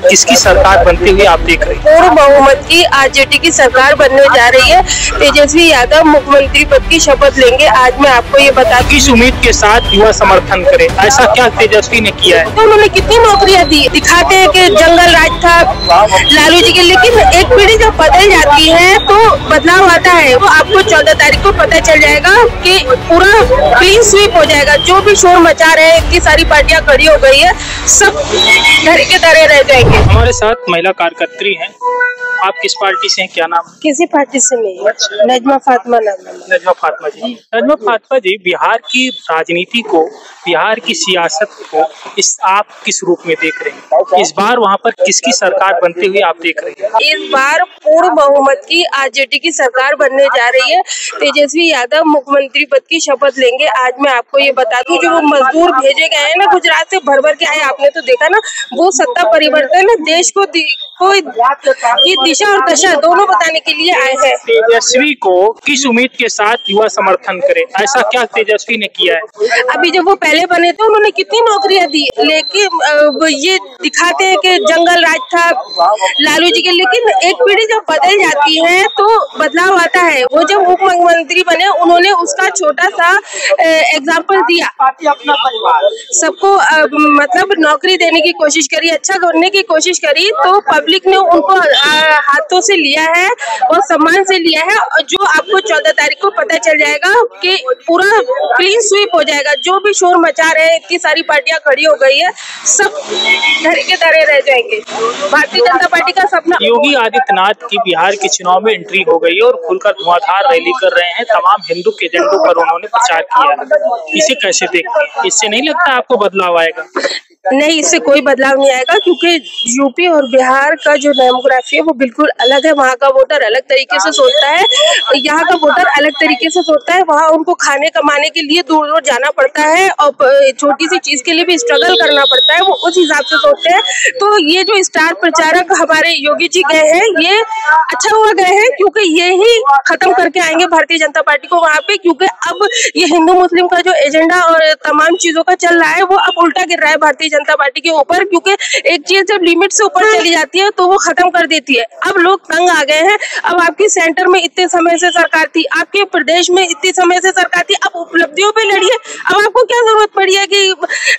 किसकी सरकार बनते हुए आप देख रहे हैं? पूर्ण बहुमत की आरजेडी की सरकार बनने जा रही है। तेजस्वी यादव मुख्यमंत्री पद की शपथ लेंगे। आज मैं आपको ये बता दूं, किस उम्मीद के साथ युवा समर्थन करे, ऐसा क्या तेजस्वी ने किया है? तो उन्होंने कितनी नौकरियां दी। दिखाते हैं कि जंगल राज था लालू जी के, लेकिन एक पीढ़ी जब बदल जाती है तो बदलाव आता है। वो आपको 14 तारीख को पता चल जाएगा कि पूरा क्लीन स्वीप हो जाएगा। जो भी शोर मचा रहे हैं, इतनी सारी पार्टियां खड़ी हो गई है, सब धरे के धरे रह जाएंगे। हमारे साथ महिला कार्यकर्त्री हैं। आप किस पार्टी से हैं, क्या नाम? किसी पार्टी से नहीं, नजमा फातिमा नाम है। नजमा फातिमा जी। नजमा फातिमा जी, बिहार की राजनीति को, बिहार की सियासत को आप किस रूप में देख रहे हैं? इस बार वहाँ पर किसकी सरकार बनते हुए आप देख रहे हैं? इस बार पूर्ण बहुमत की आरजेडी की सरकार बनने जा रही है। तेजस्वी यादव मुख्यमंत्री पद की शपथ लेंगे। आज मैं आपको ये बता दूं, जो वो मजदूर भेजे गए हैं ना गुजरात से, भर भर के आए, आपने तो देखा ना, वो सत्ता परिवर्तन देश को की दिशा और दशा दोनों बताने के लिए आए हैं। तेजस्वी को किस उम्मीद के साथ युवा समर्थन करे, ऐसा क्या तेजस्वी ने किया है? अभी जब वो पहले बने थे उन्होंने कितनी नौकरियां दी, लेकिन ये दिखाते हैं कि जंगल राज था लालू जी के, लेकिन एक पीढ़ी जब बदल जाती है तो बदलाव आता है। वो जब उप मुख्यमंत्री बने, उन्होंने उसका छोटा सा एग्जाम्पल दिया, सबको मतलब नौकरी देने की कोशिश करी, अच्छा करने की कोशिश करी, तो पब्लिक ने उनको हाथों से लिया है और सम्मान से लिया है। जो आपको 14 तारीख को पता चल जाएगा कि पूरा क्लीन स्वीप हो जाएगा। जो भी शोर मचा रहे हैं, इतनी सारी पार्टियां खड़ी हो गई है, सब धरे के धरे रह जाएंगे। भारतीय जनता पार्टी का सपना। योगी आदित्यनाथ की बिहार के चुनाव में एंट्री हो गई है और खुलकर धुआंधार रैली कर रहे हैं। तमाम हिंदू के एजेंडों पर उन्होंने प्रचार किया। इसे कैसे देखते हैं? इससे नहीं लगता आपको बदलाव आएगा? नहीं, इससे कोई बदलाव नहीं आएगा, क्योंकि यूपी और बिहार का जो डेमोग्राफी है वो बिल्कुल अलग है। वहाँ का वोटर अलग तरीके से सोचता है, यहाँ का वोटर अलग तरीके से सोचता है। वहाँ उनको खाने कमाने के लिए दूर दूर जाना पड़ता है और छोटी सी चीज के लिए भी स्ट्रगल करना पड़ता है, वो उस हिसाब से सोचते हैं। तो ये जो स्टार प्रचारक हमारे योगी जी गए हैं, ये अच्छा हुआ गए हैं, क्योंकि ये ही खत्म करके आएंगे भारतीय जनता पार्टी को वहाँ पे। क्योंकि अब ये हिंदू मुस्लिम का जो एजेंडा और तमाम चीजों का चल रहा है, वो अब उल्टा गिर रहा है भारतीय जनता पार्टी के ऊपर। क्योंकि एक चीज जब लिमिट से ऊपर चली जाती है तो वो खत्म कर देती है। अब लोग तंग आ गए हैं। अब आपकी सेंटर में इतने समय से सरकार थी, आपके प्रदेश में इतने समय से सरकार थी, अब उपलब्धियों पे लड़िए। अब आपको क्या जरूरत पड़ी है कि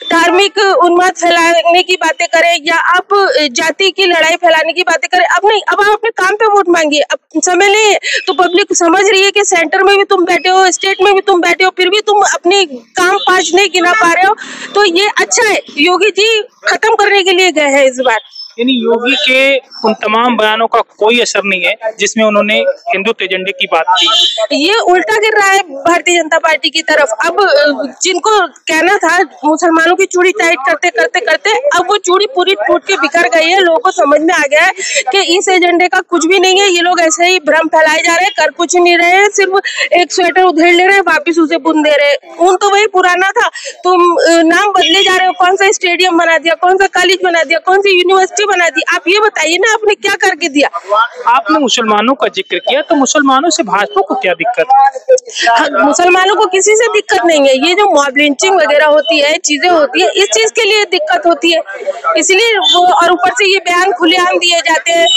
धार्मिक उन्माद फैलाने की बातें करें या आप जाति की लड़ाई फैलाने की बातें करें? अब नहीं, अब आप अपने काम पे वोट मांगिए। अब समय नहीं है, तो पब्लिक समझ रही है कि सेंटर में भी तुम बैठे हो, स्टेट में भी तुम बैठे हो, फिर भी तुम अपने काम पांच नहीं गिना पा रहे हो। तो ये अच्छा है, योगी जी खत्म करने के लिए गए हैं इस बार। यानी योगी के उन तमाम बयानों का कोई असर नहीं है जिसमें उन्होंने हिंदुत्व एजेंडे की बात की। ये उल्टा गिर रहा है भारतीय जनता पार्टी की तरफ। अब जिनको कहना था मुसलमानों की चूड़ी टाइट करते करते करते, अब वो चूड़ी पूरी टूट के बिखर गई है। लोगों को समझ में आ गया है कि इस एजेंडे का कुछ भी नहीं है। ये लोग ऐसे ही भ्रम फैलाए जा रहे हैं, कर कुछ नहीं रहे हैं, सिर्फ एक स्वेटर उधेड़ ले रहे हैं, वापिस उसे बुन दे रहे हैं। ऊन तो वही पुराना था, तुम नाम बदले जा रहे हो। कौन सा स्टेडियम बना दिया, कौन सा कॉलेज बना दिया, कौन सी यूनिवर्सिटी बना दी? आप ये बताइए ना, आपने क्या करके दिया? आपने मुसलमानों का जिक्र किया, तो मुसलमानों से भाजपा को क्या दिक्कत? मुसलमानों को किसी से दिक्कत नहीं है। ये जो मॉब लिंचिंग वगैरह होती है, चीजें होती है, इस चीज के लिए दिक्कत होती है, इसलिए वो। और ऊपर से ये बयान खुलेआम दिए जाते हैं।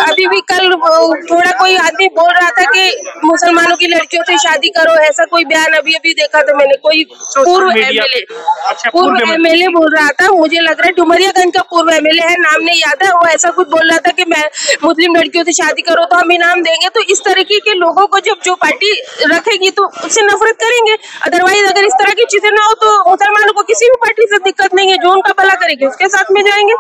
अभी भी कल थोड़ा कोई आदमी बोल रहा था कि मुसलमानों की लड़कियों से शादी करो, ऐसा कोई बयान अभी अभी देखा था मैंने। कोई पूर्व एमएलए बोल रहा था, मुझे लग रहा है डुमरियागंज का पूर्व एमएलए है, नाम नहीं याद है। वो ऐसा कुछ बोल रहा था कि मैं मुस्लिम लड़कियों से शादी करो तो हम इनाम देंगे। तो इस तरीके के लोगों को जब जो पार्टी रखेगी तो उससे नफरत करेंगे। अदरवाइज अगर इस तरह की चीजें ना हो तो मुसलमानों को किसी भी पार्टी से दिक्कत नहीं है। जो उनका भला करेगी उसके साथ में जाएंगे।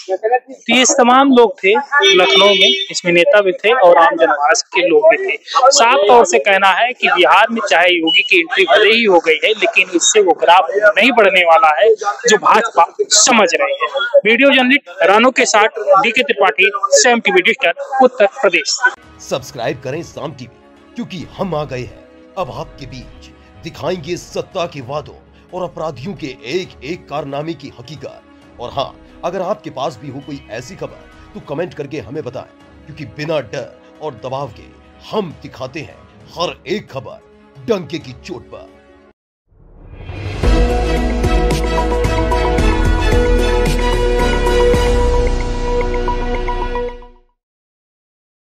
तो ये तमाम लोग थे लखनऊ में, इसमें नेता भी थे और आम जनमानस के लोग भी थे। साफ तौर से कहना है कि बिहार में चाहे योगी की एंट्री भले ही हो गई है, लेकिन इससे वो ग्राफ नहीं बढ़ने वाला है जो भाजपा समझ रही है। वीडियो जर्नलिस्ट रानो के साथ डीके त्रिपाठी, साम TV digital, Uttar Pradesh. Subscribe करें साम टीवी, क्योंकि हम आ गए हैं अब आपके बीच। दिखाएंगे सत्ता के वादों और अपराधियों के एक एक कारनामे की हकीकत। और हाँ, अगर आपके पास भी हो कोई ऐसी खबर तो कमेंट करके हमें बताएं, क्योंकि बिना डर और दबाव के हम दिखाते हैं हर एक खबर डंके की चोट पर।